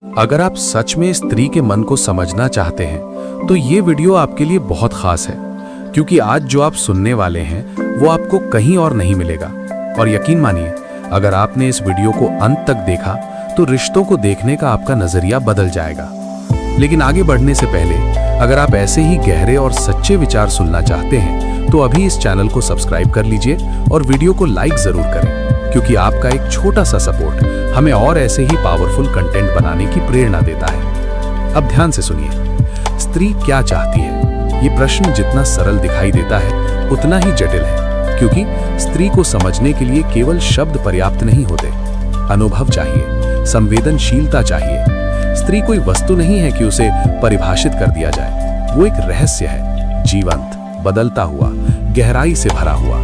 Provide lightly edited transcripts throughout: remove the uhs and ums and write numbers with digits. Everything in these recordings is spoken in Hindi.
अगर आप सच में स्त्री के मन को समझना चाहते हैं तो ये वीडियो आपके लिए बहुत खास है, क्योंकि आज जो आप सुनने वाले हैं वो आपको कहीं और नहीं मिलेगा। और यकीन मानिए, अगर आपने इस वीडियो को अंत तक देखा तो रिश्तों को देखने का आपका नजरिया बदल जाएगा। लेकिन आगे बढ़ने से पहले अगर आप ऐसे ही गहरे और सच्चे विचार सुनना चाहते हैं तो अभी इस चैनल को सब्सक्राइब कर लीजिए और वीडियो को लाइक जरूर करें, क्योंकि आपका एक छोटा सा सपोर्ट हमें और ऐसे ही पावरफुल कंटेंट बनाने की प्रेरणा देता है। अब ध्यान से सुनिए, स्त्री क्या चाहती है? ये प्रश्न जितना सरल दिखाई देता है उतना ही जटिल है, क्योंकि स्त्री को समझने के लिए केवल शब्द पर्याप्त नहीं होते। अनुभव चाहिए, संवेदनशीलता चाहिए। स्त्री कोई वस्तु नहीं है कि उसे परिभाषित कर दिया जाए। वो एक रहस्य है, जीवंत, बदलता हुआ, गहराई से भरा हुआ।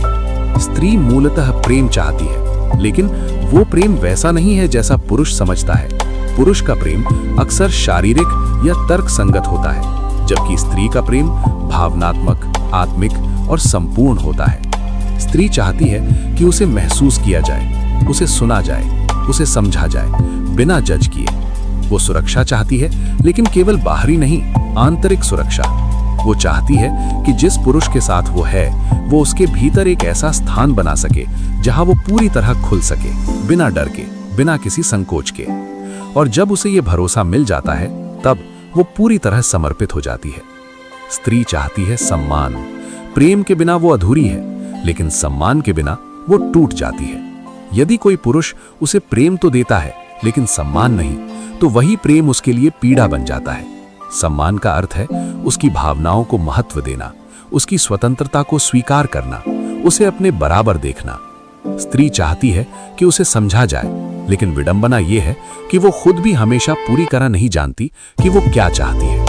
स्त्री मूलतः प्रेम चाहती है, लेकिन वो प्रेम वैसा नहीं है जैसा पुरुष समझता है। पुरुष का प्रेम अक्सर शारीरिक या तर्क संगत होता है, जबकि स्त्री का प्रेम भावनात्मक, आत्मिक और संपूर्ण होता है। स्त्री चाहती है कि उसे महसूस किया जाए, उसे सुना जाए, उसे समझा जाए, बिना जज किए। वो सुरक्षा चाहती है, लेकिन केवल बाहरी नहीं, आंतरिक सुरक्षा। वो चाहती है कि जिस पुरुष के साथ वो है, वो उसके भीतर एक ऐसा स्थान बना सके जहां वो पूरी तरह खुल सके, बिना डर के, बिना किसी संकोच के। और जब उसे ये भरोसा मिल जाता है, तब वो पूरी तरह समर्पित हो जाती है। स्त्री चाहती है सम्मान। प्रेम के बिना वो अधूरी है, लेकिन सम्मान के बिना वो टूट जाती है। यदि कोई पुरुष उसे प्रेम तो देता है, लेकिन सम्मान नहीं, तो वही प्रेम उसके लिए पीड़ा बन जाता है। सम्मान का अर्थ है उसकी भावनाओं को महत्व देना, उसकी स्वतंत्रता को स्वीकार करना, उसे अपने बराबर देखना। स्त्री चाहती है कि उसे समझा जाए, लेकिन विडंबना यह है कि वो खुद भी हमेशा पूरी तरह नहीं जानती कि वो क्या चाहती है,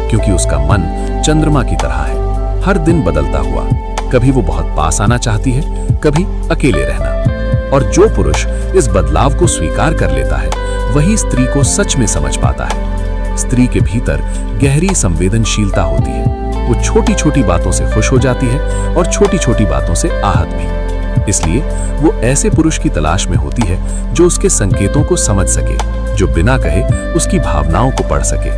क्योंकि उसका मन चंद्रमा की तरह है, हर दिन बदलता हुआ। कभी वो बहुत पास आना चाहती है, कभी अकेले रहना। और जो पुरुष इस बदलाव को स्वीकार कर लेता है, वही स्त्री को सच में समझ पाता है। स्त्री के भीतर गहरी संवेदनशीलता होती है। वो छोटी छोटी बातों से खुश हो जाती है और छोटी छोटी बातों से आहत भी। इसलिए वो ऐसे पुरुष की तलाश में होती है जो उसके संकेतों को समझ सके, जो बिना कहे उसकी भावनाओं को पढ़ सके।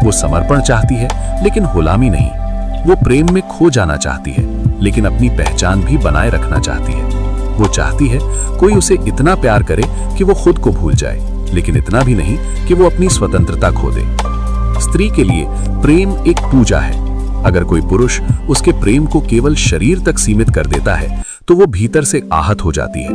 वो समर्पण चाहती है, लेकिन गुलामी नहीं। वो प्रेम में खो जाना चाहती है, लेकिन अपनी पहचान भी बनाए रखना चाहती है। वो चाहती है कोई उसे इतना प्यार करे कि वो खुद को भूल जाए, लेकिन इतना भी नहीं कि वो अपनी स्वतंत्रता खो दे। स्त्री के लिए प्रेम एक पूजा है। अगर कोई पुरुष उसके प्रेम को केवल शरीर तक सीमित कर देता है, तो वो भीतर से आहत हो जाती है।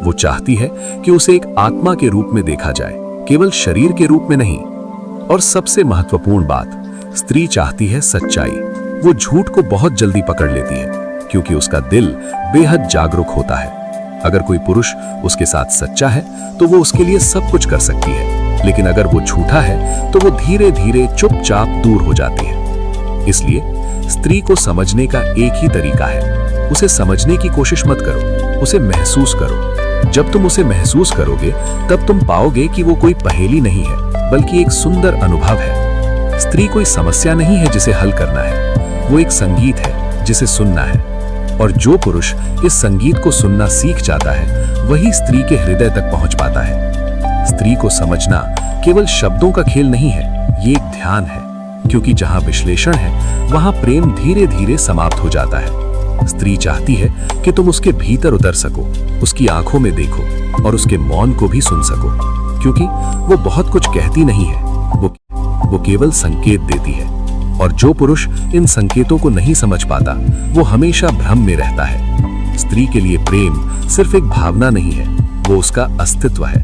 वो चाहती है कि उसे एक आत्मा के रूप में देखा जाए, केवल शरीर के रूप में नहीं। और सबसे महत्वपूर्ण बात, स्त्री चाहती है सच्चाई। वो झूठ को बहुत जल्दी पकड़ लेती है, क्योंकि उसका दिल बेहद जागरूक होता है। अगर कोई पुरुष उसके साथ सच्चा है, तो वो उसके लिए सब कुछ कर सकती है, लेकिन अगर वो झूठा है, तो वो धीरे धीरे चुपचाप दूर हो जाती है। इसलिए स्त्री को समझने का एक ही तरीका है, उसे समझने की कोशिश मत करो, उसे महसूस करो। जब तुम उसे महसूस करोगे, तब तुम पाओगे कि वो कोई पहेली नहीं है, बल्कि एक सुंदर अनुभव है। स्त्री कोई समस्या नहीं है जिसे हल करना है, वो एक संगीत है जिसे सुनना है। और जो पुरुष इस संगीत को सुनना सीख जाता है, वही स्त्री के हृदय तक पहुंच पाता है। स्त्री को समझना केवल शब्दों का खेल नहीं है, ये एक ध्यान है, क्योंकि जहां विश्लेषण है, वहां प्रेम धीरे धीरे समाप्त हो जाता है। स्त्री चाहती है कि तुम उसके भीतर उतर सको, उसकी आंखों में देखो और उसके मौन को भी सुन सको, क्योंकि वो बहुत कुछ कहती नहीं है, वो केवल संकेत देती है। और जो पुरुष इन संकेतों को नहीं समझ पाता, वो हमेशा भ्रम में रहता है। स्त्री के लिए प्रेम सिर्फ एक भावना नहीं है, वो उसका अस्तित्व है।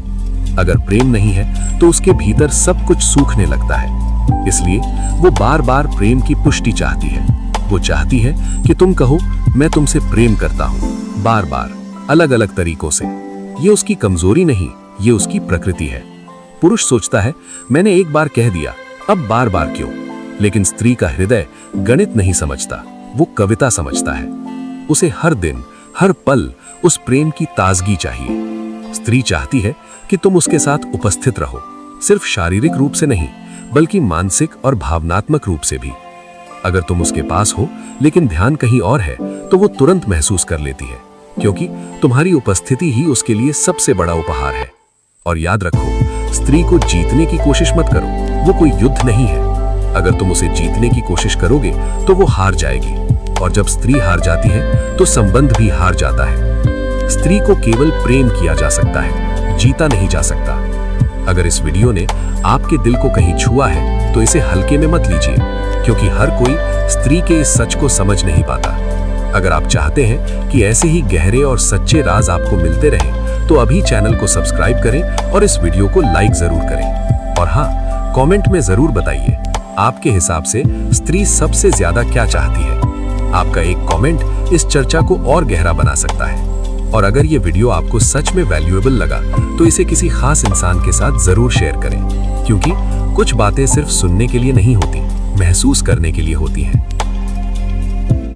अगर प्रेम नहीं है, तो उसके भीतर सब कुछ सूखने लगता है। इसलिए वो बार बार प्रेम की पुष्टि चाहती है। वो चाहती है कि तुम कहो, मैं तुमसे प्रेम करता हूँ, बार बार, अलग अलग तरीकों से। ये उसकी कमजोरी नहीं, ये उसकी प्रकृति है। पुरुष सोचता है, मैंने एक बार कह दिया, अब बार बार क्यों? लेकिन स्त्री का हृदय गणित नहीं समझता, वो कविता समझता है। उसे हर दिन, हर पल उस प्रेम की ताजगी चाहिए। स्त्री चाहती है कि तुम उसके साथ उपस्थित रहो, सिर्फ शारीरिक रूप से नहीं, बल्कि मानसिक और भावनात्मक रूप से भी। अगर तुम उसके पास हो, लेकिन ध्यान कहीं और है, तो वो तुरंत महसूस कर लेती है, क्योंकि तुम्हारी उपस्थिति ही उसके लिए सबसे बड़ा उपहार है। और याद रखो, स्त्री को जीतने की कोशिश मत करो, वो कोई युद्ध नहीं है। अगर तुम उसे जीतने की कोशिश करोगे तो वो हार जाएगी, और जब स्त्री हार जाती है तो संबंध भी हार जाता है। स्त्री को केवल प्रेम किया जा सकता है, जीता नहीं जा सकता। अगर इस वीडियो ने आपके दिल को कहीं छुआ है तो इसे हल्के में मत लीजिए, क्योंकि हर कोई स्त्री के इस सच को समझ नहीं पाता। अगर आप चाहते हैं कि ऐसे ही गहरे और सच्चे राज आपको मिलते रहें, तो अभी चैनल को सब्सक्राइब करें और इस वीडियो को लाइक जरूर करें। और हाँ, कमेंट में जरूर बताइए आपके हिसाब से स्त्री सबसे ज्यादा क्या चाहती है। आपका एक कमेंट इस चर्चा को और गहरा बना सकता है। और अगर ये वीडियो आपको सच में वैल्यूएबल लगा तो इसे किसी खास इंसान के साथ जरूर शेयर करें, क्योंकि कुछ बातें सिर्फ सुनने के लिए नहीं होती, महसूस करने के लिए होती हैं।